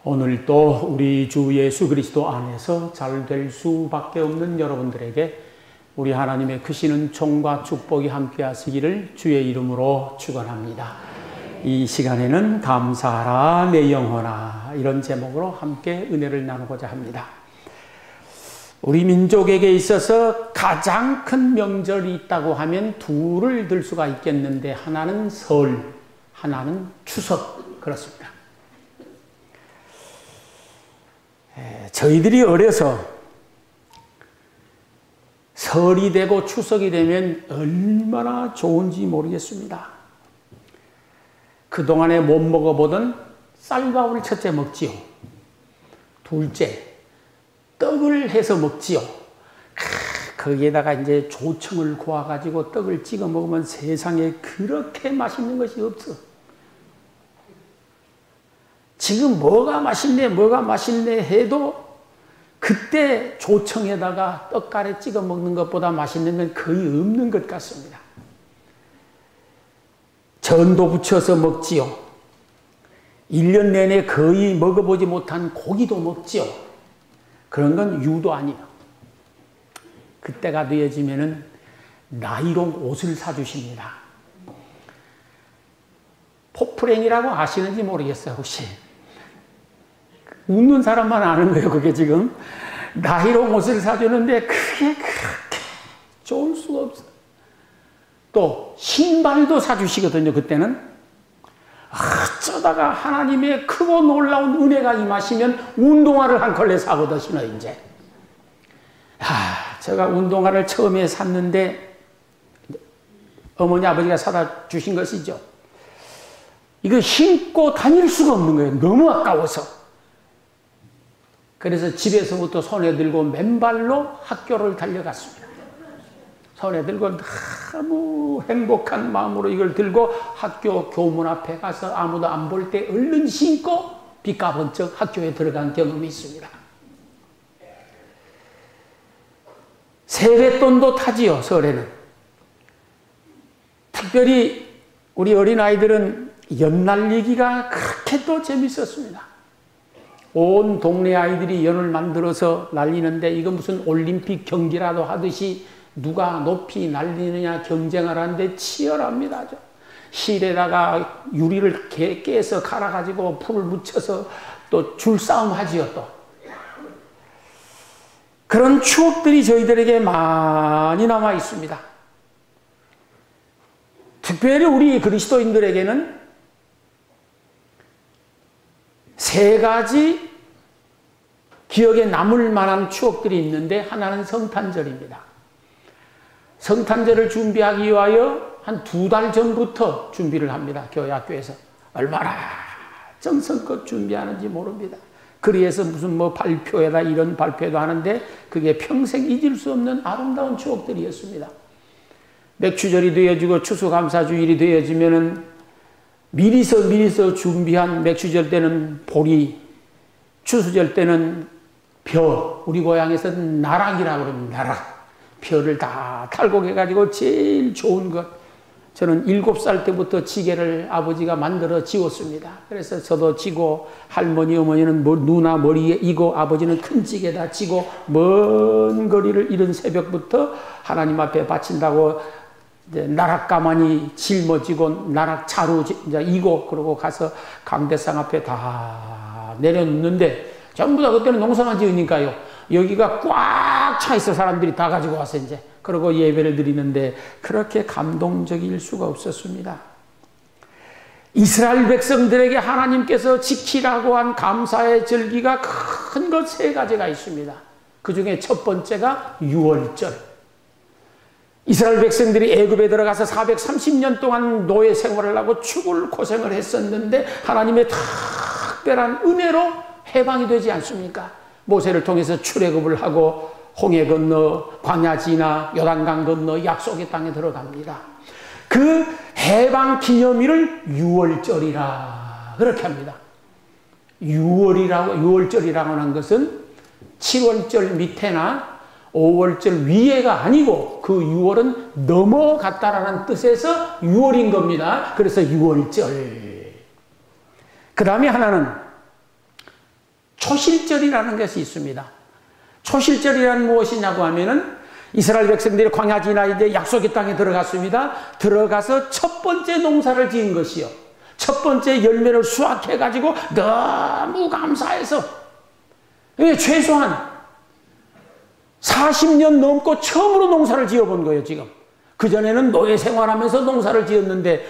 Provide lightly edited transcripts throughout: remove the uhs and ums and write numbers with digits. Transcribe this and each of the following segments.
오늘도 우리 주 예수 그리스도 안에서 잘 될 수밖에 없는 여러분들에게 우리 하나님의 크시는 총과 축복이 함께 하시기를 주의 이름으로 축원합니다. 이 시간에는 감사하라 내 영혼아, 이런 제목으로 함께 은혜를 나누고자 합니다. 우리 민족에게 있어서 가장 큰 명절이 있다고 하면 둘을 들 수가 있겠는데, 하나는 설, 하나는 추석, 그렇습니다. 저희들이 어려서 설이 되고 추석이 되면 얼마나 좋은지 모르겠습니다. 그동안에 못 먹어보던 쌀밥을 첫째 먹지요. 둘째, 떡을 해서 먹지요. 거기에다가 이제 조청을 구워가지고 떡을 찍어 먹으면 세상에 그렇게 맛있는 것이 없어. 지금 뭐가 맛있네 해도 그때 조청에다가 떡가래 찍어 먹는 것보다 맛있는 건 거의 없는 것 같습니다. 전도 부쳐서 먹지요. 1년 내내 거의 먹어보지 못한 고기도 먹지요. 그런 건 유도 아니에요. 그때가 되어지면은 나이롱 옷을 사주십니다. 포프랭이라고 아시는지 모르겠어요, 혹시? 웃는 사람만 아는 거예요, 그게 지금. 나이롱 옷을 사주는데 그게 그렇게 좋을 수가 없어요. 또 신발도 사주시거든요, 그때는. 어쩌다가 하나님의 크고 놀라운 은혜가 임하시면 운동화를 한 켤레 사거든, 신어, 이제. 제가 운동화를 처음에 샀는데 어머니, 아버지가 사다 주신 것이죠. 이거 신고 다닐 수가 없는 거예요. 너무 아까워서. 그래서 집에서부터 손에 들고 맨발로 학교를 달려갔습니다. 손에 들고 너무 행복한 마음으로 이걸 들고 학교 교문 앞에 가서 아무도 안 볼 때 얼른 신고 비 까번쩍 학교에 들어간 경험이 있습니다. 세뱃돈도 타지요, 설에는. 특별히 우리 어린아이들은 연날리기가 그렇게 또 재밌었습니다. 온 동네 아이들이 연을 만들어서 날리는데, 이거 무슨 올림픽 경기라도 하듯이 누가 높이 날리느냐 경쟁을 하는데 치열합니다. 실에다가 유리를 깨서 갈아가지고 풀을 묻혀서 또 줄싸움 하지요, 또. 그런 추억들이 저희들에게 많이 남아 있습니다. 특별히 우리 그리스도인들에게는 세 가지 기억에 남을 만한 추억들이 있는데, 하나는 성탄절입니다. 성탄절을 준비하기 위하여 한 2달 전부터 준비를 합니다. 교회 학교에서. 얼마나 정성껏 준비하는지 모릅니다. 그래서 무슨 뭐 발표회다 이런 발표도 하는데, 그게 평생 잊을 수 없는 아름다운 추억들이었습니다. 맥추절이 되어지고 추수감사주일이 되어지면은 미리서 준비한, 맥추절 때는 보리, 추수절 때는 벼, 우리 고향에서는 나락이라고 그럽니다. 나락. 벼를 다 탈곡해가지고 제일 좋은 것. 저는 7살 때부터 지게를 아버지가 만들어 지웠습니다. 그래서 저도 지고, 할머니, 어머니는 누나 머리에 이고, 아버지는 큰 지게다 지고, 먼 거리를 이른 새벽부터 하나님 앞에 바친다고 나락 가만히 짊어지고, 나락 차로 이제 이고, 그러고 가서 강대상 앞에 다 내려놓는데, 전부 다 그때는 농사만 지으니까요. 여기가 꽉 차 있어, 사람들이 다 가지고 와서 이제. 그러고 예배를 드리는데 그렇게 감동적일 수가 없었습니다. 이스라엘 백성들에게 하나님께서 지키라고 한 감사의 절기가 큰 것 3가지가 있습니다. 그 중에 첫 번째가 유월절. 이스라엘 백성들이 애굽에 들어가서 430년 동안 노예 생활을 하고 죽을 고생을 했었는데, 하나님의 특별한 은혜로 해방이 되지 않습니까? 모세를 통해서 출애굽을 하고 홍해 건너 광야 지나 요단강 건너 약속의 땅에 들어갑니다. 그 해방 기념일을 유월절이라 그렇게 합니다. 유월절이라고 하는 것은 7월절 밑에나 5월절 위에가 아니고, 그 6월은 넘어갔다라는 뜻에서 6월인 겁니다. 그래서 6월절. 그 다음에 하나는 초실절이라는 것이 있습니다. 초실절이란 무엇이냐고 하면은 이스라엘 백성들이 광야 지나 이제 약속의 땅에 들어갔습니다. 들어가서 첫 번째 농사를 지은 것이요. 첫 번째 열매를 수확해가지고 너무 감사해서 최소한 40년 넘고 처음으로 농사를 지어본 거예요, 지금. 그전에는 노예 생활하면서 농사를 지었는데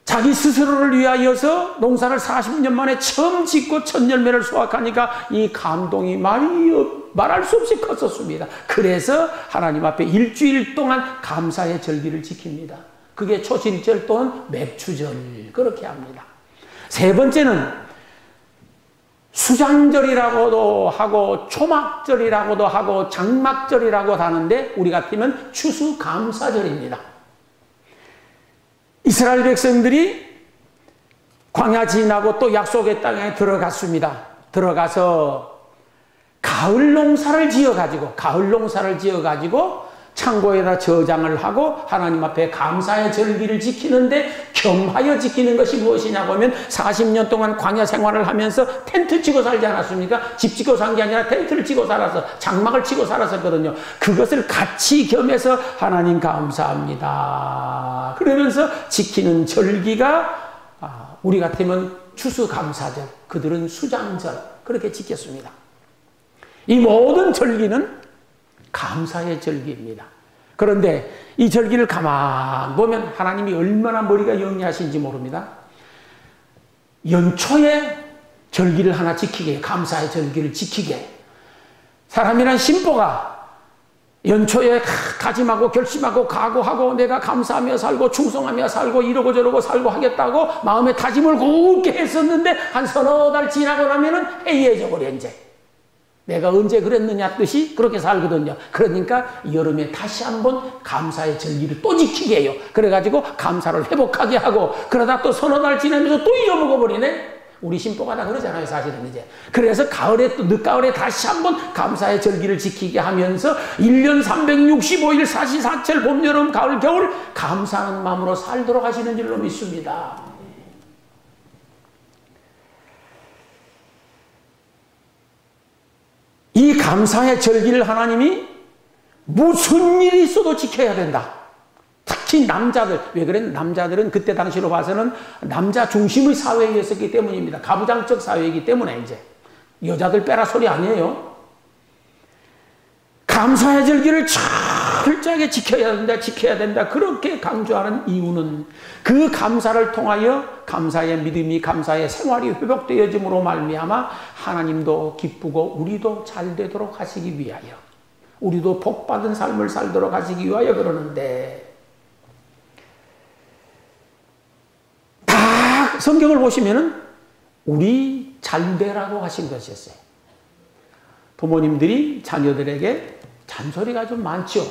자기 스스로를 위하여서 농사를 40년 만에 처음 짓고 첫 열매를 수확하니까 이 감동이 말할 수 없이 컸었습니다. 그래서 하나님 앞에 일주일 동안 감사의 절기를 지킵니다. 그게 초실절 또는 맥추절 그렇게 합니다. 세 번째는 수장절이라고도 하고 초막절이라고도 하고 장막절이라고 하는데 우리 같으면 추수감사절입니다. 이스라엘 백성들이 광야 지나고 또 약속의 땅에 들어갔습니다. 들어가서 가을 농사를 지어가지고 창고에다 저장을 하고 하나님 앞에 감사의 절기를 지키는데 겸하여 지키는 것이 무엇이냐고 하면 40년 동안 광야 생활을 하면서 텐트 치고 살지 않았습니까? 집 치고 산 게 아니라 텐트를 치고 살아서 장막을 치고 살았었거든요. 그것을 같이 겸해서 하나님 감사합니다 그러면서 지키는 절기가 우리 같으면 추수감사절, 그들은 수장절 그렇게 지켰습니다. 이 모든 절기는 감사의 절기입니다. 그런데 이 절기를 가만 보면 하나님이 얼마나 머리가 영리하신지 모릅니다. 연초에 절기를 하나 지키게, 감사의 절기를 지키게. 사람이란 심보가 연초에 다짐하고 결심하고 각오하고 내가 감사하며 살고 충성하며 살고 이러고 저러고 살고 하겠다고 마음에 다짐을 굳게 했었는데 한 서너 달 지나고 나면은 해이해져 버려 이제. 내가 언제 그랬느냐 뜻이 그렇게 살거든요. 그러니까 여름에 다시 한번 감사의 절기를 또 지키게 해요. 그래가지고 감사를 회복하게 하고 그러다 또 서너 달 지나면서 또 잊어먹어버리네. 우리 심보가 다 그러잖아요, 사실은 이제. 그래서 가을에 또 늦가을에 다시 한번 감사의 절기를 지키게 하면서 1년 365일 사시사철 봄, 여름, 가을, 겨울 감사하는 마음으로 살도록 하시는 줄로 믿습니다. 이 감사의 절기를 하나님이 무슨 일이 있어도 지켜야 된다. 특히 남자들, 왜 그랬냐? 남자들은 그때 당시로 봐서는 남자 중심의 사회였었기 때문입니다. 가부장적 사회이기 때문에 이제 여자들 빼라 소리 아니에요. 감사의 절기를 철저하게 지켜야 된다 그렇게 강조하는 이유는 그 감사를 통하여 감사의 믿음이, 감사의 생활이 회복되어짐으로 말미암아 하나님도 기쁘고 우리도 잘 되도록 하시기 위하여, 우리도 복받은 삶을 살도록 하시기 위하여 그러는데, 다 성경을 보시면은 우리 잘 되라고 하신 것이었어요. 부모님들이 자녀들에게 잔소리가 좀 많죠.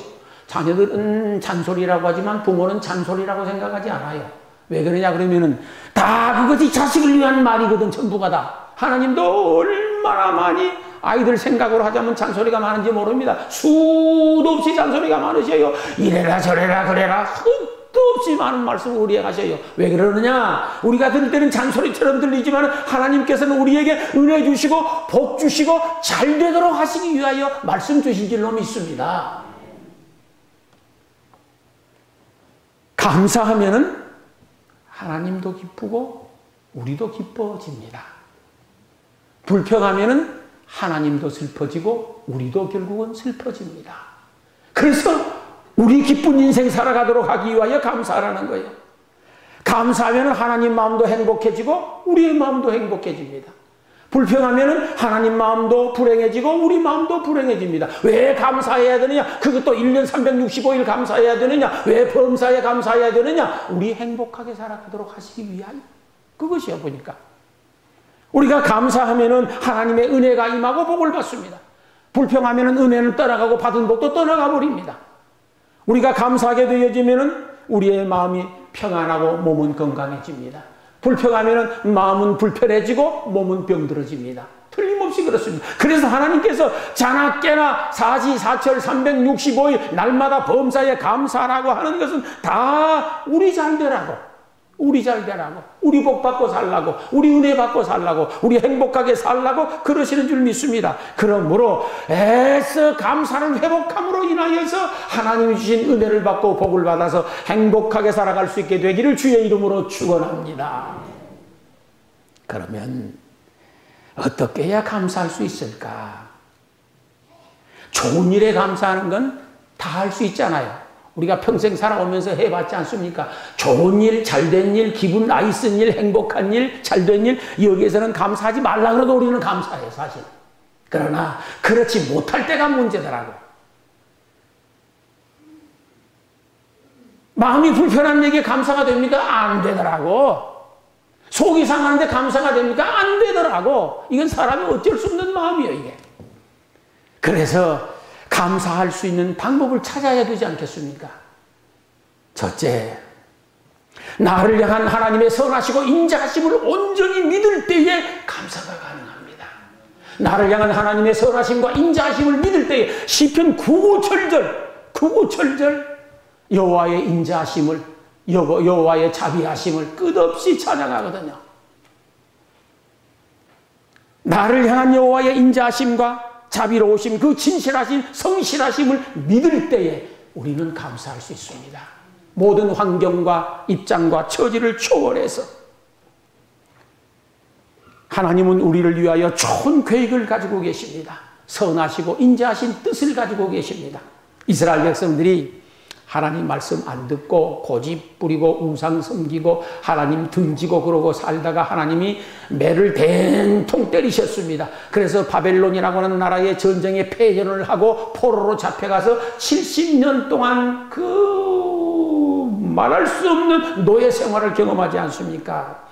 자녀들은 잔소리라고 하지만 부모는 잔소리라고 생각하지 않아요. 왜 그러냐 그러면은 다 그것이 자식을 위한 말이거든, 전부가 다. 하나님도 얼마나 많이 아이들 생각으로 하자면 잔소리가 많은지 모릅니다. 수도 없이 잔소리가 많으셔요. 이래라 저래라 그래라 끝도 없이 많은 말씀을 우리에게 하셔요. 왜 그러느냐? 우리가 들을 때는 잔소리처럼 들리지만 하나님께서는 우리에게 은혜 주시고 복 주시고 잘 되도록 하시기 위하여 말씀 주신 줄로 믿습니다. 감사하면은 하나님도 기쁘고 우리도 기뻐집니다. 불평하면은 하나님도 슬퍼지고 우리도 결국은 슬퍼집니다. 그래서 우리 기쁜 인생 살아가도록 하기 위하여 감사하라는 거예요. 감사하면 하나님 마음도 행복해지고 우리의 마음도 행복해집니다. 불평하면 하나님 마음도 불행해지고 우리 마음도 불행해집니다. 왜 감사해야 되느냐? 그것도 1년 365일 감사해야 되느냐? 왜 범사에 감사해야 되느냐? 우리 행복하게 살아가도록 하시기 위하여. 그것이야 보니까. 우리가 감사하면은 하나님의 은혜가 임하고 복을 받습니다. 불평하면은 은혜는 떠나가고 받은 복도 떠나가 버립니다. 우리가 감사하게 되어지면은 우리의 마음이 평안하고 몸은 건강해집니다. 불평하면은 마음은 불편해지고 몸은 병들어집니다. 틀림없이 그렇습니다. 그래서 하나님께서 자나 깨나 사시사철 365일 날마다 범사에 감사하라고 하는 것은 다 우리 잘 되라고, 우리 잘 되라고, 우리 복 받고 살라고, 우리 은혜 받고 살라고, 우리 행복하게 살라고 그러시는 줄 믿습니다. 그러므로 애써 감사를 회복함으로 인하여서 하나님이 주신 은혜를 받고 복을 받아서 행복하게 살아갈 수 있게 되기를 주의 이름으로 축원합니다. 그러면 어떻게 해야 감사할 수 있을까? 좋은 일에 감사하는 건 다 할 수 있잖아요. 우리가 평생 살아오면서 해봤지 않습니까? 좋은 일, 잘된 일, 기분 나이스인 일, 행복한 일, 잘된 일, 여기에서는 감사하지 말라 그래도 우리는 감사해요, 사실. 그러나 그렇지 못할 때가 문제더라고. 마음이 불편한 얘기에 감사가 됩니까? 안 되더라고. 속이 상하는데 감사가 됩니까? 안 되더라고. 이건 사람이 어쩔 수 없는 마음이에요, 이게. 그래서 감사할 수 있는 방법을 찾아야 되지 않겠습니까? 첫째, 나를 향한 하나님의 선하시고 인자하심을 온전히 믿을 때에 감사가 가능합니다. 나를 향한 하나님의 선하심과 인자하심을 믿을 때에 시편 99절절 여호와의 인자하심을, 여호와의 자비하심을 끝없이 찬양하거든요. 나를 향한 여호와의 인자하심과 자비로우심, 그 진실하신 성실하심을 믿을 때에 우리는 감사할 수 있습니다. 모든 환경과 입장과 처지를 초월해서 하나님은 우리를 위하여 좋은 계획을 가지고 계십니다. 선하시고 인자하신 뜻을 가지고 계십니다. 이스라엘 백성들이 하나님 말씀 안 듣고 고집 부리고 우상 섬기고 하나님 등지고 그러고 살다가 하나님이 매를 된통 때리셨습니다. 그래서 바벨론이라고 하는 나라의 전쟁에 패전을 하고 포로로 잡혀가서 70년 동안 그 말할 수 없는 노예 생활을 경험하지 않습니까?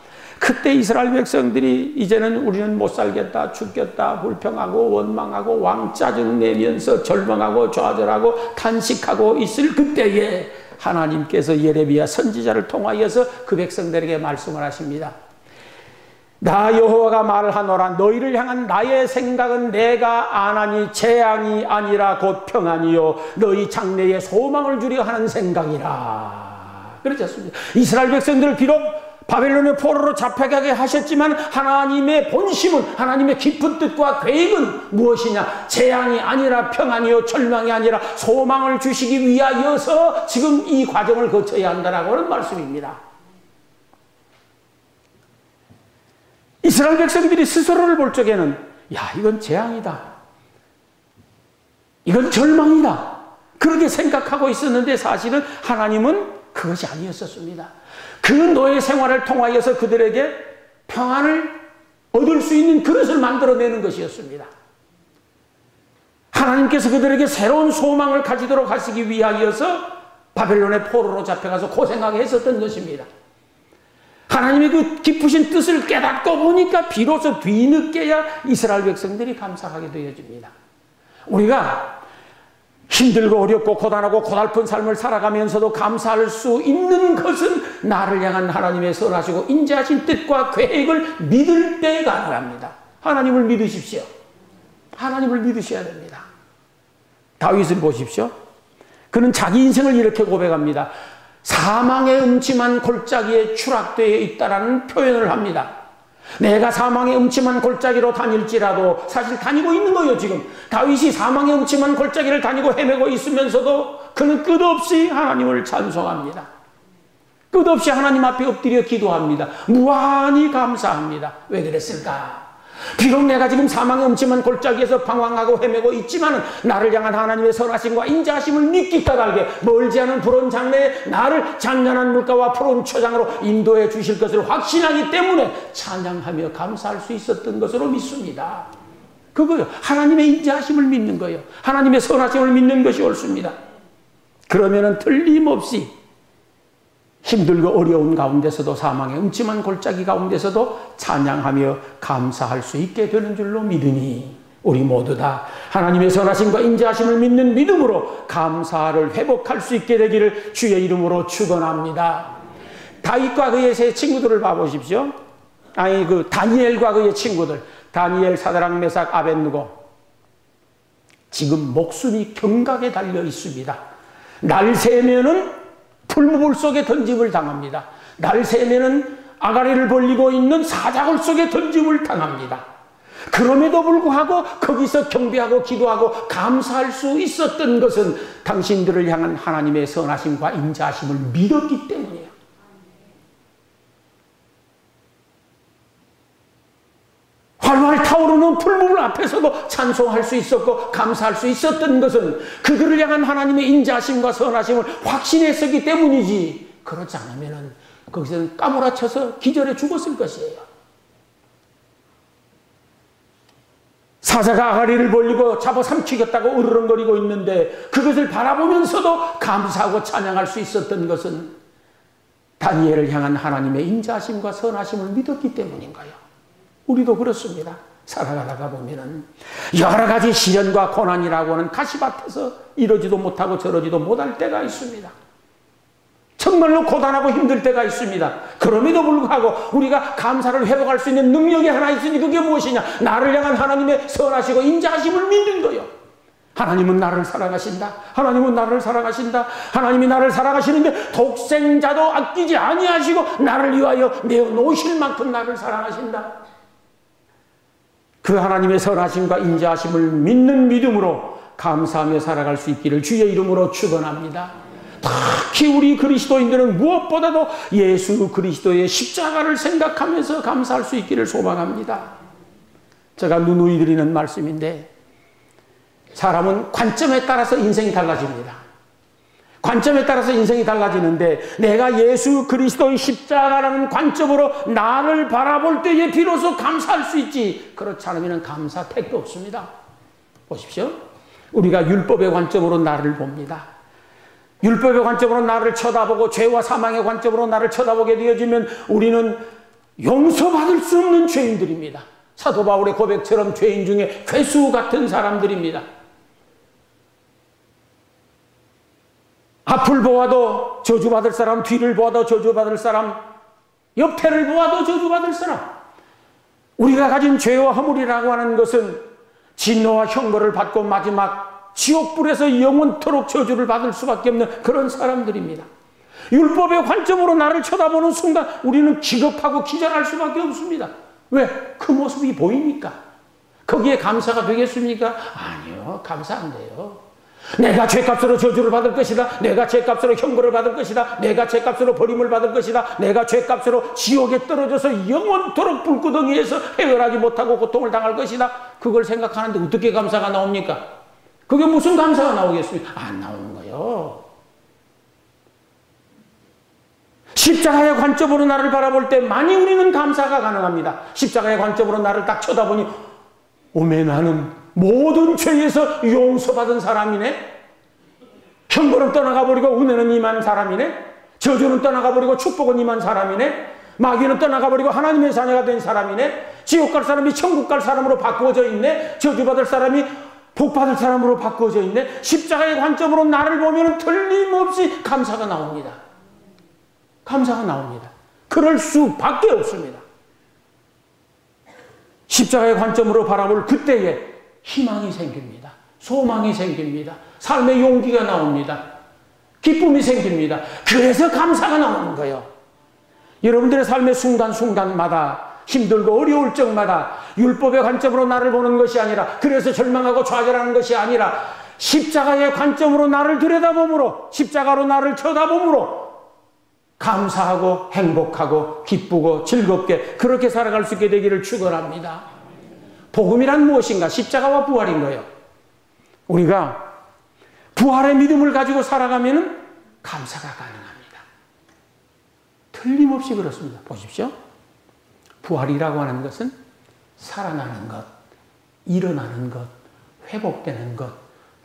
그때 이스라엘 백성들이 이제는 우리는 못 살겠다, 죽겠다, 불평하고 원망하고 왕 짜증 내면서 절망하고 좌절하고 탄식하고 있을 그때에 하나님께서 예레미야 선지자를 통하여서 그 백성들에게 말씀을 하십니다. 나 여호와가 말하노라. 너희를 향한 나의 생각은 내가 아나니 재앙이 아니라 곧 평안이요 너희 장래에 소망을 주려 하는 생각이라. 그렇지 않습니까? 이스라엘 백성들을 비록 바벨론의 포로로 잡혀가게 하셨지만 하나님의 본심은, 하나님의 깊은 뜻과 계획은 무엇이냐? 재앙이 아니라 평안이요 절망이 아니라 소망을 주시기 위하여서 지금 이 과정을 거쳐야 한다라고 하는 말씀입니다. 이스라엘 백성들이 스스로를 볼 적에는 야, 이건 재앙이다, 이건 절망이다, 그렇게 생각하고 있었는데 사실은 하나님은 그것이 아니었었습니다. 그 노예 생활을 통하여서 그들에게 평안을 얻을 수 있는 그릇을 만들어내는 것이었습니다. 하나님께서 그들에게 새로운 소망을 가지도록 하시기 위하여서 바벨론의 포로로 잡혀가서 고생하게 했었던 것입니다. 하나님의 그 깊으신 뜻을 깨닫고 보니까 비로소 뒤늦게야 이스라엘 백성들이 감사하게 되어집니다. 우리가 힘들고 어렵고 고단하고 고달픈 삶을 살아가면서도 감사할 수 있는 것은 나를 향한 하나님의 선하시고 인자하신 뜻과 계획을 믿을 때 가능합니다. 하나님을 믿으십시오. 하나님을 믿으셔야 됩니다. 다윗을 보십시오. 그는 자기 인생을 이렇게 고백합니다. 사망의 음침한 골짜기에 추락되어 있다라는 표현을 합니다. 내가 사망의 음침한 골짜기로 다닐지라도, 사실 다니고 있는 거예요. 지금 다윗이 사망의 음침한 골짜기를 다니고 헤매고 있으면서도 그는 끝없이 하나님을 찬송합니다. 끝없이 하나님 앞에 엎드려 기도합니다. 무한히 감사합니다. 왜 그랬을까? 비록 내가 지금 사망의 음침한 골짜기에서 방황하고 헤매고 있지만 나를 향한 하나님의 선하심과 인자하심을 믿기 까닭에 멀지 않은 푸른 장래에 나를 잔잔한 물가와 푸른 초장으로 인도해 주실 것을 확신하기 때문에 찬양하며 감사할 수 있었던 것으로 믿습니다. 그거요. 하나님의 인자하심을 믿는 거예요. 하나님의 선하심을 믿는 것이 옳습니다. 그러면은 틀림없이 힘들고 어려운 가운데서도, 사망의 음침한 골짜기 가운데서도 찬양하며 감사할 수 있게 되는 줄로 믿으니 우리 모두 다 하나님의 선하심과 인자하심을 믿는 믿음으로 감사를 회복할 수 있게 되기를 주의 이름으로 축원합니다. 다윗과 그의 세 친구들을 봐보십시오. 아니, 그 다니엘과 그의 친구들, 다니엘, 사드락, 메삭, 아벳느고, 지금 목숨이 경각에 달려 있습니다. 날 새면은 풀무불 속에 던짐을 당합니다. 날 새면은 아가리를 벌리고 있는 사자굴 속에 던짐을 당합니다. 그럼에도 불구하고 거기서 경배하고 기도하고 감사할 수 있었던 것은 당신들을 향한 하나님의 선하심과 인자하심을 믿었기 때문이에요. 활활 타오르는 풀물 앞에서도 찬송할 수 있었고 감사할 수 있었던 것은 그들을 향한 하나님의 인자하심과 선하심을 확신했었기 때문이지, 그렇지 않으면 거기서는 까무라쳐서 기절해 죽었을 것이에요. 사자가 아가리를 벌리고 잡아삼키겠다고 으르렁거리고 있는데 그것을 바라보면서도 감사하고 찬양할 수 있었던 것은 다니엘을 향한 하나님의 인자하심과 선하심을 믿었기 때문인 거예요. 우리도 그렇습니다. 살아가다가 보면은 여러 가지 시련과 고난이라고 하는 가시밭에서 이러지도 못하고 저러지도 못할 때가 있습니다. 정말로 고단하고 힘들 때가 있습니다. 그럼에도 불구하고 우리가 감사를 회복할 수 있는 능력이 하나 있으니 그게 무엇이냐? 나를 향한 하나님의 선하시고 인자하심을 믿는 거예요. 하나님은 나를 사랑하신다. 하나님은 나를 사랑하신다. 하나님이 나를 사랑하시는데 독생자도 아끼지 아니하시고 나를 위하여 내어 놓으실 만큼 나를 사랑하신다. 그 하나님의 선하심과 인자하심을 믿는 믿음으로 감사하며 살아갈 수 있기를 주의 이름으로 축원합니다. 특히 우리 그리스도인들은 무엇보다도 예수 그리스도의 십자가를 생각하면서 감사할 수 있기를 소망합니다. 제가 누누이 드리는 말씀인데, 사람은 관점에 따라서 인생이 달라집니다. 관점에 따라서 인생이 달라지는데 내가 예수 그리스도의 십자가라는 관점으로 나를 바라볼 때에 비로소 감사할 수 있지, 그렇지 않으면 감사 택도 없습니다. 보십시오. 우리가 율법의 관점으로 나를 봅니다. 율법의 관점으로 나를 쳐다보고 죄와 사망의 관점으로 나를 쳐다보게 되어지면 우리는 용서받을 수 없는 죄인들입니다. 사도 바울의 고백처럼 죄인 중에 괴수 같은 사람들입니다. 앞을 보아도 저주받을 사람, 뒤를 보아도 저주받을 사람, 옆에를 보아도 저주받을 사람. 우리가 가진 죄와 허물이라고 하는 것은 진노와 형벌을 받고 마지막 지옥불에서 영원토록 저주를 받을 수밖에 없는 그런 사람들입니다. 율법의 관점으로 나를 쳐다보는 순간 우리는 기겁하고 기절할 수밖에 없습니다. 왜? 그 모습이 보이니까. 거기에 감사가 되겠습니까? 아니요, 감사 안 돼요. 내가 죄값으로 저주를 받을 것이다. 내가 죄값으로 형벌을 받을 것이다. 내가 죄값으로 버림을 받을 것이다. 내가 죄값으로 지옥에 떨어져서 영원토록 불구덩이에서 해결하지 못하고 고통을 당할 것이다. 그걸 생각하는데 어떻게 감사가 나옵니까? 그게 무슨 감사가 나오겠습니까? 안 나오는 거예요. 십자가의 관점으로 나를 바라볼 때 많이 우리는 감사가 가능합니다. 십자가의 관점으로 나를 딱 쳐다보니 오메 나는 모든 죄에서 용서받은 사람이네. 형벌은 떠나가버리고 은혜는 임한 사람이네. 저주는 떠나가버리고 축복은 임한 사람이네. 마귀는 떠나가버리고 하나님의 자녀가 된 사람이네. 지옥 갈 사람이 천국 갈 사람으로 바꾸어져 있네. 저주받을 사람이 복받을 사람으로 바꾸어져 있네. 십자가의 관점으로 나를 보면 틀림없이 감사가 나옵니다. 감사가 나옵니다. 그럴 수밖에 없습니다. 십자가의 관점으로 바라볼 그때에 희망이 생깁니다. 소망이 생깁니다. 삶의 용기가 나옵니다. 기쁨이 생깁니다. 그래서 감사가 나오는 거예요. 여러분들의 삶의 순간순간마다 힘들고 어려울 적마다 율법의 관점으로 나를 보는 것이 아니라, 그래서 절망하고 좌절하는 것이 아니라 십자가의 관점으로 나를 들여다보므로, 십자가로 나를 쳐다보므로 감사하고 행복하고 기쁘고 즐겁게 그렇게 살아갈 수 있게 되기를 축원합니다. 복음이란 무엇인가? 십자가와 부활인 거예요. 우리가 부활의 믿음을 가지고 살아가면 감사가 가능합니다. 틀림없이 그렇습니다. 보십시오. 부활이라고 하는 것은 살아나는 것, 일어나는 것, 회복되는 것,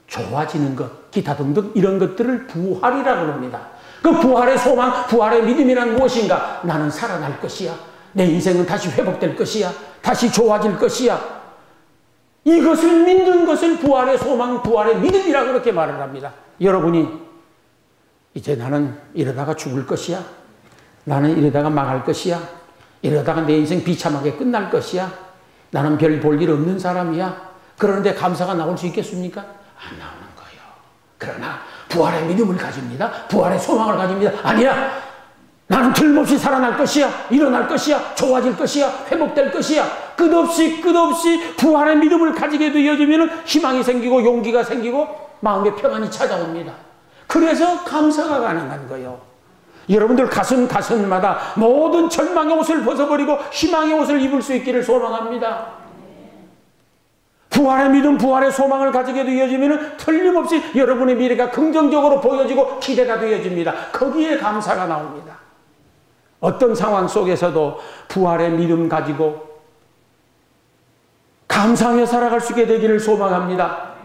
좋아지는 것, 기타 등등 이런 것들을 부활이라고 합니다. 그 부활의 소망, 부활의 믿음이란 무엇인가? 나는 살아날 것이야. 내 인생은 다시 회복될 것이야. 다시 좋아질 것이야. 이것을 믿는 것을 부활의 소망, 부활의 믿음이라고 그렇게 말을 합니다. 여러분이 이제 나는 이러다가 죽을 것이야. 나는 이러다가 망할 것이야. 이러다가 내 인생 비참하게 끝날 것이야. 나는 별 볼 일 없는 사람이야. 그러는데 감사가 나올 수 있겠습니까? 안 나오는 거예요. 그러나 부활의 믿음을 가집니다. 부활의 소망을 가집니다. 아니야. 나는 틀림없이 살아날 것이야, 일어날 것이야, 좋아질 것이야, 회복될 것이야. 끝없이 부활의 믿음을 가지게 되어지면 희망이 생기고 용기가 생기고 마음의 평안이 찾아옵니다. 그래서 감사가 가능한 거예요. 여러분들 가슴마다 모든 절망의 옷을 벗어버리고 희망의 옷을 입을 수 있기를 소망합니다. 부활의 믿음, 부활의 소망을 가지게 되어지면 틀림없이 여러분의 미래가 긍정적으로 보여지고 기대가 되어집니다. 거기에 감사가 나옵니다. 어떤 상황 속에서도 부활의 믿음 가지고 감사하며 살아갈 수 있게 되기를 소망합니다.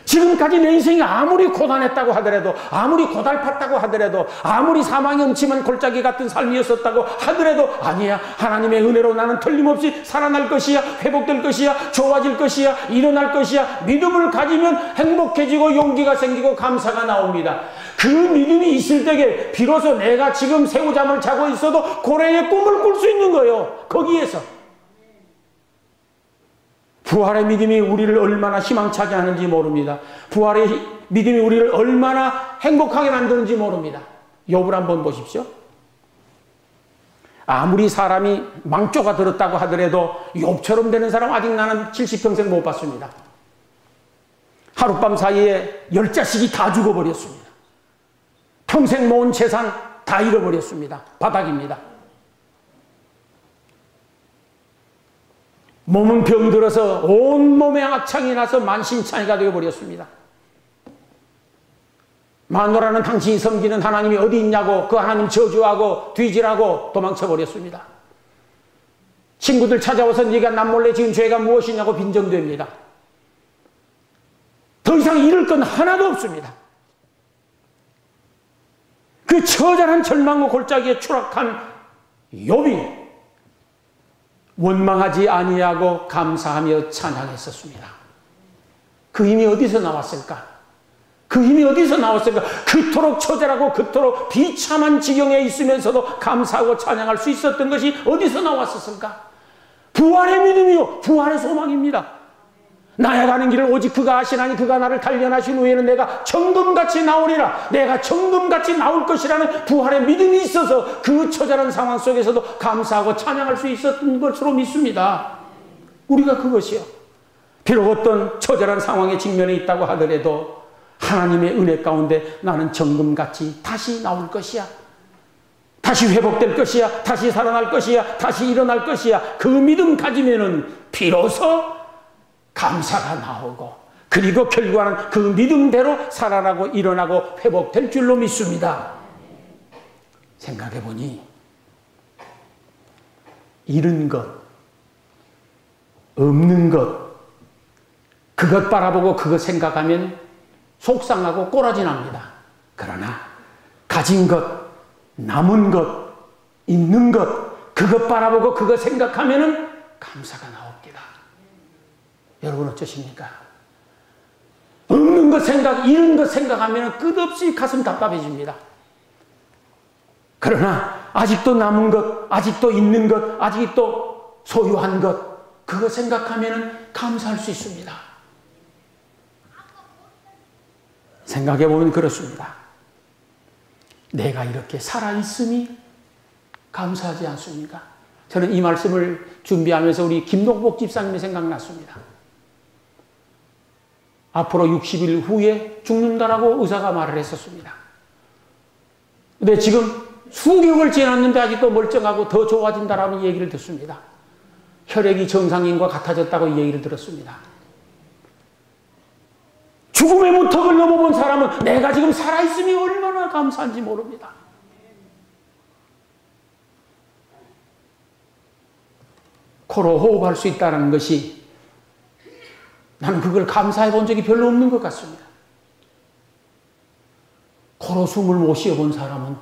지금까지 내 인생이 아무리 고단했다고 하더라도, 아무리 고달팠다고 하더라도, 아무리 사망의 음침한 골짜기 같은 삶이었었다고 하더라도 아니야, 하나님의 은혜로 나는 틀림없이 살아날 것이야, 회복될 것이야, 좋아질 것이야, 일어날 것이야. 믿음을 가지면 행복해지고 용기가 생기고 감사가 나옵니다. 그 믿음이 있을 때에 비로소 내가 지금 새우잠을 자고 있어도 고래의 꿈을 꿀 수 있는 거예요. 거기에서 부활의 믿음이 우리를 얼마나 희망차게 하는지 모릅니다. 부활의 믿음이 우리를 얼마나 행복하게 만드는지 모릅니다. 욥을 한번 보십시오. 아무리 사람이 망조가 들었다고 하더라도 욥처럼 되는 사람 아직 나는 70평생 못 봤습니다. 하룻밤 사이에 10자식이 다 죽어버렸습니다. 평생 모은 재산 다 잃어버렸습니다. 바닥입니다. 몸은 병들어서 온몸에 악창이 나서 만신창이가 되어버렸습니다. 마누라는 당신이 섬기는 하나님이 어디 있냐고 그 하나님 저주하고 뒤지라고 도망쳐버렸습니다. 친구들 찾아와서 네가 남몰래 지은 죄가 무엇이냐고 빈정됩니다. 더 이상 잃을 건 하나도 없습니다. 그 처절한 절망과 골짜기에 추락한 욥이 원망하지 아니하고 감사하며 찬양했었습니다. 그 힘이 어디서 나왔을까? 그 힘이 어디서 나왔을까? 그토록 처절하고 그토록 비참한 지경에 있으면서도 감사하고 찬양할 수 있었던 것이 어디서 나왔었을까? 부활의 믿음이요, 부활의 소망입니다. 나의 가는 길을 오직 그가 아시나니 그가 나를 단련하신 후에는 내가 정금같이 나오리라. 내가 정금같이 나올 것이라는 부활의 믿음이 있어서 그 처절한 상황 속에서도 감사하고 찬양할 수 있었던 것으로 믿습니다. 우리가 그것이요. 비록 어떤 처절한 상황에 직면해 있다고 하더라도 하나님의 은혜 가운데 나는 정금같이 다시 나올 것이야. 다시 회복될 것이야. 다시 살아날 것이야. 다시 일어날 것이야. 그 믿음 가지면은 비로소 감사가 나오고 그리고 결국은 그 믿음대로 살아나고 일어나고 회복될 줄로 믿습니다. 생각해보니 잃은 것, 없는 것, 그것 바라보고 그것 생각하면 속상하고 꼬라지 납니다. 그러나 가진 것, 남은 것, 있는 것, 그것 바라보고 그것 생각하면 감사가 나옵니다. 여러분 어떠십니까? 없는 것 생각, 잃은 것 생각하면 끝없이 가슴 답답해집니다. 그러나 아직도 남은 것, 아직도 있는 것, 아직도 소유한 것, 그거 생각하면 감사할 수 있습니다. 생각해보면 그렇습니다. 내가 이렇게 살아있음이 감사하지 않습니까? 저는 이 말씀을 준비하면서 우리 김동복 집사님이 생각났습니다. 앞으로 60일 후에 죽는다라고 의사가 말을 했었습니다. 근데 지금 수개월 지났는데 아직도 멀쩡하고 더 좋아진다라는 얘기를 듣습니다. 혈액이 정상인과 같아졌다고 이 얘기를 들었습니다. 죽음의 문턱을 넘어본 사람은 내가 지금 살아있음이 얼마나 감사한지 모릅니다. 코로 호흡할 수 있다는 것이 나는 그걸 감사해 본 적이 별로 없는 것 같습니다. 코로 숨을 못 쉬어본 사람은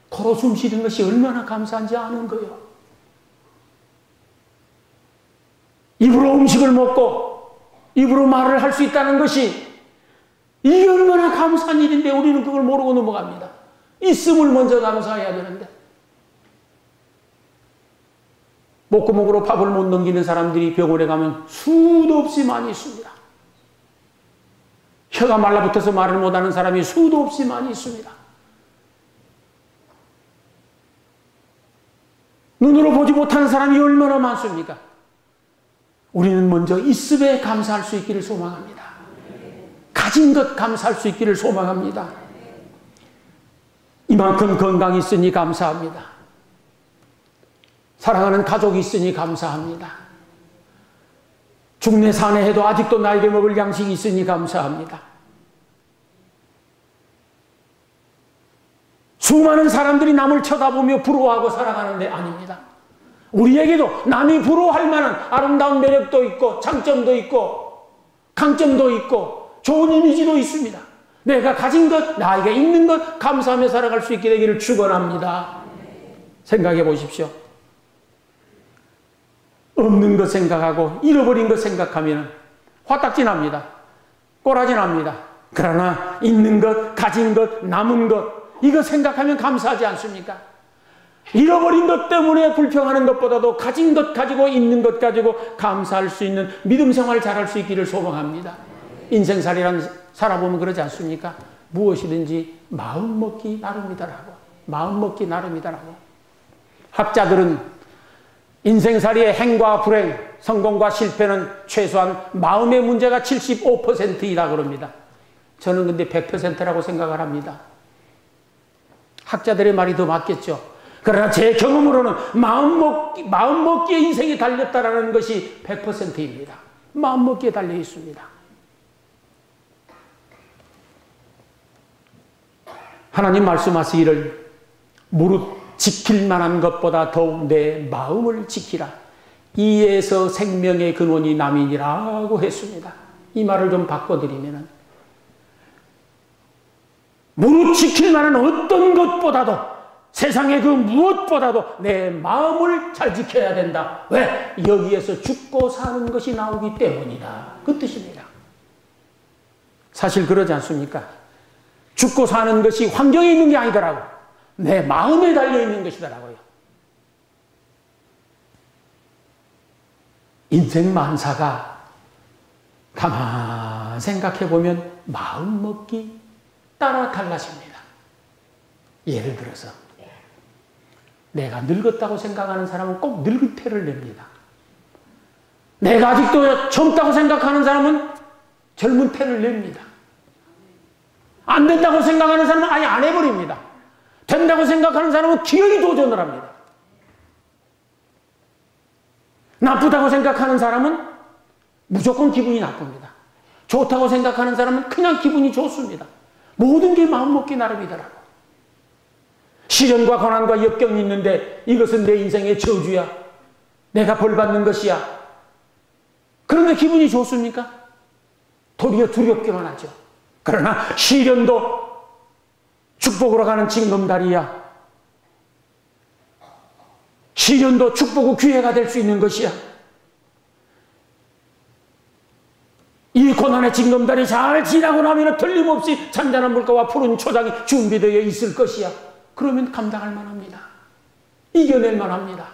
코로 숨 쉬는 것이 얼마나 감사한지 아는 거예요. 입으로 음식을 먹고 입으로 말을 할 수 있다는 것이 이게 얼마나 감사한 일인데 우리는 그걸 모르고 넘어갑니다. 있음을 먼저 감사해야 되는데 목구멍으로 밥을 못 넘기는 사람들이 병원에 가면 수도 없이 많이 있습니다. 혀가 말라붙어서 말을 못하는 사람이 수도 없이 많이 있습니다. 눈으로 보지 못하는 사람이 얼마나 많습니까? 우리는 먼저 있음에 감사할 수 있기를 소망합니다. 가진 것 감사할 수 있기를 소망합니다. 이만큼 건강이 있으니 감사합니다. 사랑하는 가족이 있으니 감사합니다. 죽네 사네 해도 아직도 나에게 먹을 양식이 있으니 감사합니다. 수많은 사람들이 남을 쳐다보며 부러워하고 살아가는데 아닙니다. 우리에게도 남이 부러워할 만한 아름다운 매력도 있고 장점도 있고 강점도 있고 좋은 이미지도 있습니다. 내가 가진 것, 나에게 있는 것 감사하며 살아갈 수 있게 되기를 축원합니다. 생각해 보십시오. 없는 것 생각하고 잃어버린 것 생각하면 화딱지 납니다. 꼬라지 납니다. 그러나 있는 것, 가진 것, 남은 것 이거 생각하면 감사하지 않습니까? 잃어버린 것 때문에 불평하는 것보다도 가진 것 가지고 있는 것 가지고 감사할 수 있는 믿음 생활 잘할 수 있기를 소망합니다. 인생살이란 살아보면 그러지 않습니까? 무엇이든지 마음먹기 나름이다라고. 마음먹기 나름이다라고. 학자들은 인생살이의 행과 불행, 성공과 실패는 최소한 마음의 문제가 75%이다 그럽니다. 저는 근데 100%라고 생각을 합니다. 학자들의 말이 더 맞겠죠. 그러나 제 경험으로는 마음먹기에 인생이 달렸다라는 것이 100%입니다. 마음먹기에 달려 있습니다. 하나님 말씀하시기를 무릇 지킬 만한 것보다 더욱 내 마음을 지키라. 이에서 생명의 근원이 남이니라고 했습니다. 이 말을 좀 바꿔드리면은 무릇 지킬 만한 어떤 것보다도 세상의 그 무엇보다도 내 마음을 잘 지켜야 된다. 왜? 여기에서 죽고 사는 것이 나오기 때문이다. 그 뜻입니다. 사실 그러지 않습니까? 죽고 사는 것이 환경에 있는 게 아니더라고. 내 마음에 달려있는 것이더라고요. 인생 만사가 가만 생각해보면 마음먹기 따라 달라집니다. 예를 들어서 내가 늙었다고 생각하는 사람은 꼭 늙은 태를 냅니다. 내가 아직도 젊다고 생각하는 사람은 젊은 태를 냅니다. 안 된다고 생각하는 사람은 아예 안 해버립니다. 된다고 생각하는 사람은 기어이 도전을 합니다. 나쁘다고 생각하는 사람은 무조건 기분이 나쁩니다. 좋다고 생각하는 사람은 그냥 기분이 좋습니다. 모든 게 마음먹기 나름이더라고. 시련과 고난과 역경이 있는데 이것은 내 인생의 저주야. 내가 벌받는 것이야. 그런데 기분이 좋습니까? 도리어 두렵기만 하죠. 그러나 시련도 축복으로 가는 징검다리야. 시련도 축복의 기회가 될 수 있는 것이야. 이 고난의 징검다리 잘 지나고 나면 틀림없이 잔잔한 물가와 푸른 초장이 준비되어 있을 것이야. 그러면 감당할 만합니다. 이겨낼 만합니다.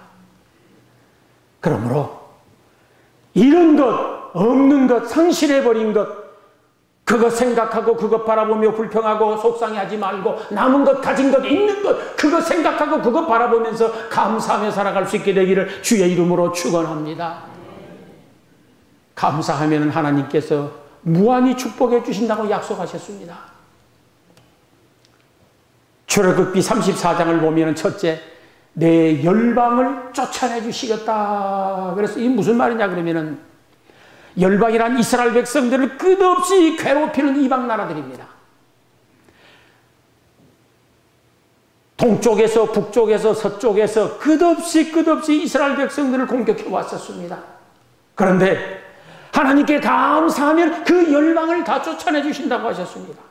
그러므로 이런 것, 없는 것, 상실해버린 것, 그것 생각하고 그것 바라보며 불평하고 속상해하지 말고 남은 것, 가진 것, 있는 것 그것 생각하고 그것 바라보면서 감사하며 살아갈 수 있게 되기를 주의 이름으로 축원합니다. 감사하면 하나님께서 무한히 축복해 주신다고 약속하셨습니다. 출애굽기 34장을 보면 첫째, 내 열방을 쫓아내 주시겠다. 그래서 이게 무슨 말이냐 그러면은 열방이란 이스라엘 백성들을 끝없이 괴롭히는 이방 나라들입니다. 동쪽에서 북쪽에서 서쪽에서 끝없이 이스라엘 백성들을 공격해 왔었습니다. 그런데 하나님께 감사하면 그 열방을 다 쫓아내 주신다고 하셨습니다.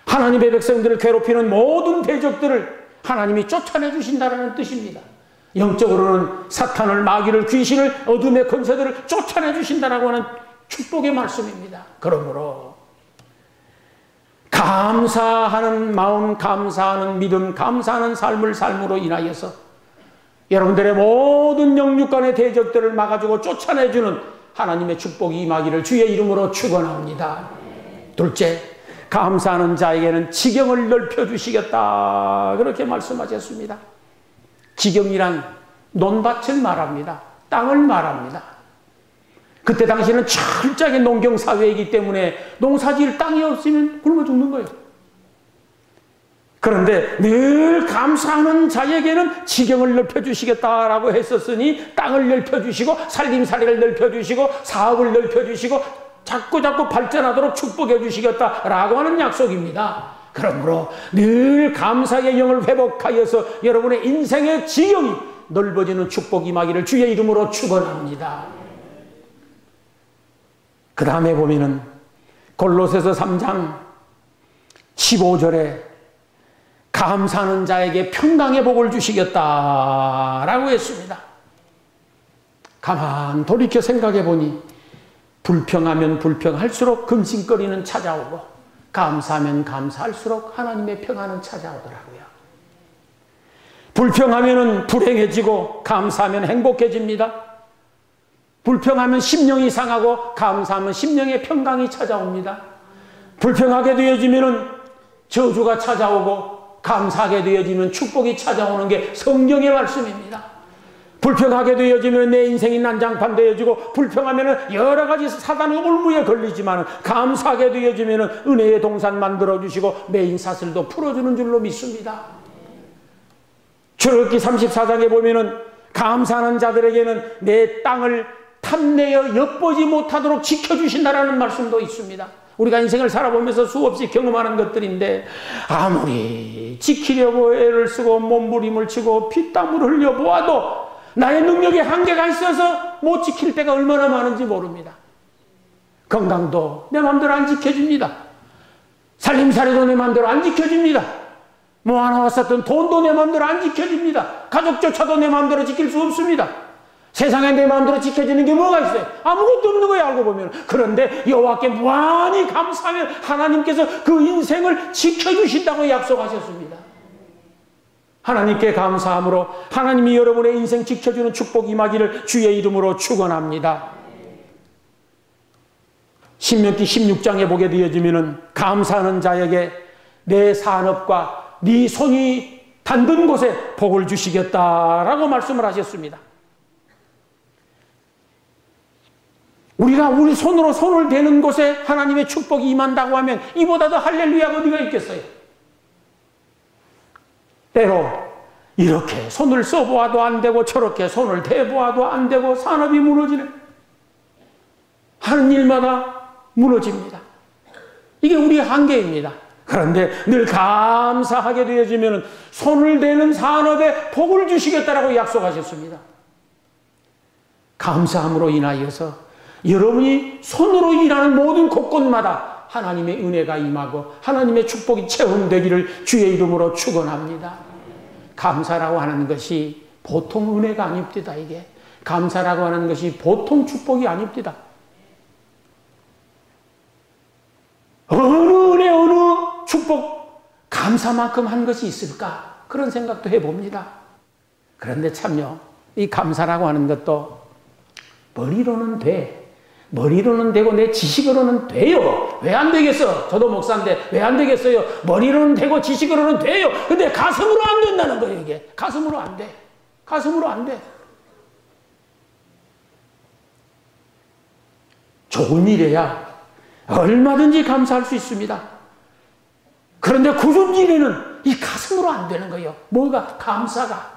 하나님의 백성들을 괴롭히는 모든 대적들을 하나님이 쫓아내 주신다는 뜻입니다. 영적으로는 사탄을, 마귀를, 귀신을, 어둠의 권세들을 쫓아내 주신다라고 하는 축복의 말씀입니다. 그러므로 감사하는 마음, 감사하는 믿음, 감사하는 삶을 삶으로 인하여서 여러분들의 모든 영육간의 대적들을 막아주고 쫓아내주는 하나님의 축복이 임하기를 주의 이름으로 축원합니다. 둘째, 감사하는 자에게는 지경을 넓혀주시겠다. 그렇게 말씀하셨습니다. 지경이란 논밭을 말합니다. 땅을 말합니다. 그때 당시에는 철저하게 농경사회이기 때문에 농사지을 땅이 없으면 굶어 죽는 거예요. 그런데 늘 감사하는 자에게는 지경을 넓혀주시겠다라고 했었으니 땅을 넓혀주시고 살림살이를 넓혀주시고 사업을 넓혀주시고 자꾸 발전하도록 축복해 주시겠다라고 하는 약속입니다. 그러므로 늘 감사의 영을 회복하여서 여러분의 인생의 지경이 넓어지는 축복이 임하기를 주의 이름으로 축원합니다. 그 다음에 보면은 골로새서 3장 15절에 감사하는 자에게 평강의 복을 주시겠다라고 했습니다. 가만 돌이켜 생각해 보니 불평하면 불평할수록 근심거리는 찾아오고 감사하면 감사할수록 하나님의 평안은 찾아오더라고요. 불평하면 불행해지고 감사하면 행복해집니다. 불평하면 심령이 상하고 감사하면 심령의 평강이 찾아옵니다. 불평하게 되어지면 저주가 찾아오고 감사하게 되어지면 축복이 찾아오는 게 성경의 말씀입니다. 불평하게 되어지면 내 인생이 난장판 되어지고 불평하면 여러 가지 사단의 올무에 걸리지만 감사하게 되어지면 은혜의 동산 만들어주시고 매인 사슬도 풀어주는 줄로 믿습니다. 출애굽기 34장에 보면은 감사하는 자들에게는 내 땅을 탐내어 엿보지 못하도록 지켜주신다라는 말씀도 있습니다. 우리가 인생을 살아보면서 수없이 경험하는 것들인데 아무리 지키려고 애를 쓰고 몸부림을 치고 피땀을 흘려보아도 나의 능력에 한계가 있어서 못 지킬 때가 얼마나 많은지 모릅니다. 건강도 내 마음대로 안 지켜집니다. 살림살이도 내 마음대로 안 지켜집니다. 모아놓았었던 돈도 내 마음대로 안 지켜집니다. 가족조차도 내 마음대로 지킬 수 없습니다. 세상에 내 마음대로 지켜지는 게 뭐가 있어요? 아무것도 없는 거예요, 알고 보면. 그런데 여호와께 무한히 감사하면 하나님께서 그 인생을 지켜주신다고 약속하셨습니다. 하나님께 감사함으로 하나님이 여러분의 인생 지켜주는 축복이 임하기를 주의 이름으로 축원합니다. 신명기 16장에 보게 되어지면 감사하는 자에게 내 산업과 네 손이 닿는 곳에 복을 주시겠다라고 말씀을 하셨습니다. 우리가 우리 손으로 손을 대는 곳에 하나님의 축복이 임한다고 하면 이보다 더 할렐루야가 어디가 있겠어요? 때로 이렇게 손을 써보아도 안 되고 저렇게 손을 대보아도 안 되고 산업이 무너지는 하는 일마다 무너집니다. 이게 우리의 한계입니다. 그런데 늘 감사하게 되어지면 손을 대는 산업에 복을 주시겠다라고 약속하셨습니다. 감사함으로 인하여서 여러분이 손으로 일하는 모든 곳곳마다 하나님의 은혜가 임하고 하나님의 축복이 체험되기를 주의 이름으로 축원합니다. 감사라고 하는 것이 보통 은혜가 아닙니다. 이게 감사라고 하는 것이 보통 축복이 아닙니다. 어느 은혜 어느 축복 감사만큼 한 것이 있을까? 그런 생각도 해봅니다. 그런데 참요, 이 감사라고 하는 것도 머리로는 돼. 머리로는 되고 내 지식으로는 돼요. 왜 안 되겠어? 저도 목사인데 왜 안 되겠어요? 머리로는 되고 지식으로는 돼요. 근데 가슴으로 안 된다는 거예요. 이게 가슴으로 안 돼. 가슴으로 안 돼. 좋은 일이야 얼마든지 감사할 수 있습니다. 그런데 굳은 일에는 이 가슴으로 안 되는 거예요. 뭐가? 감사가.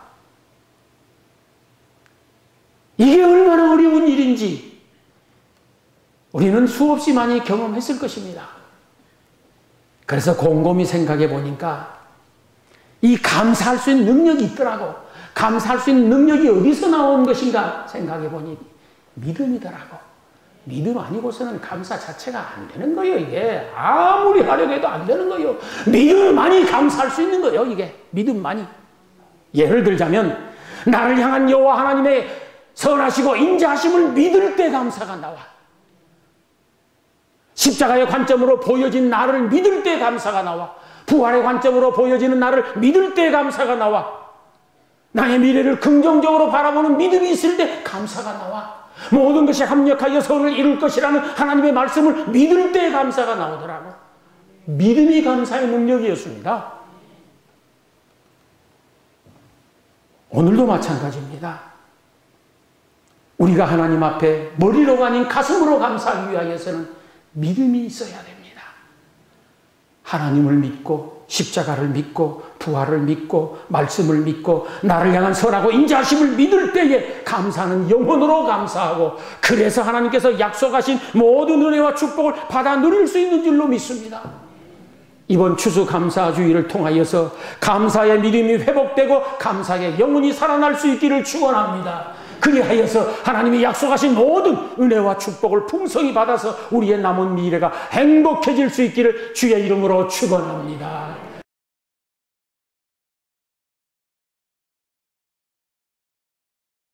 이게 얼마나 어려운 일인지 우리는 수없이 많이 경험했을 것입니다. 그래서 곰곰이 생각해 보니까 이 감사할 수 있는 능력이 있더라고. 감사할 수 있는 능력이 어디서 나온 것인가 생각해 보니 믿음이더라고. 믿음 아니고서는 감사 자체가 안 되는 거예요. 이게 아무리 하려고 해도 안 되는 거예요. 믿음만이 감사할 수 있는 거예요. 이게 믿음만이. 예를 들자면 나를 향한 여호와 하나님의 선하시고 인자하심을 믿을 때 감사가 나와. 십자가의 관점으로 보여진 나를 믿을 때 감사가 나와. 부활의 관점으로 보여지는 나를 믿을 때 감사가 나와. 나의 미래를 긍정적으로 바라보는 믿음이 있을 때 감사가 나와. 모든 것이 합력하여 선을 이룰 것이라는 하나님의 말씀을 믿을 때 감사가 나오더라고. 믿음이 감사의 능력이었습니다. 오늘도 마찬가지입니다. 우리가 하나님 앞에 머리로가 아닌 가슴으로 감사하기 위하여서는 믿음이 있어야 됩니다. 하나님을 믿고 십자가를 믿고 부활을 믿고 말씀을 믿고 나를 향한 선하고 인자하심을 믿을 때에 감사는 영혼으로 감사하고, 그래서 하나님께서 약속하신 모든 은혜와 축복을 받아 누릴 수 있는 줄로 믿습니다. 이번 추수감사주의를 통하여서 감사의 믿음이 회복되고 감사의 영혼이 살아날 수 있기를 축원합니다. 그리하여서 하나님이 약속하신 모든 은혜와 축복을 풍성히 받아서 우리의 남은 미래가 행복해질 수 있기를 주의 이름으로 축원합니다.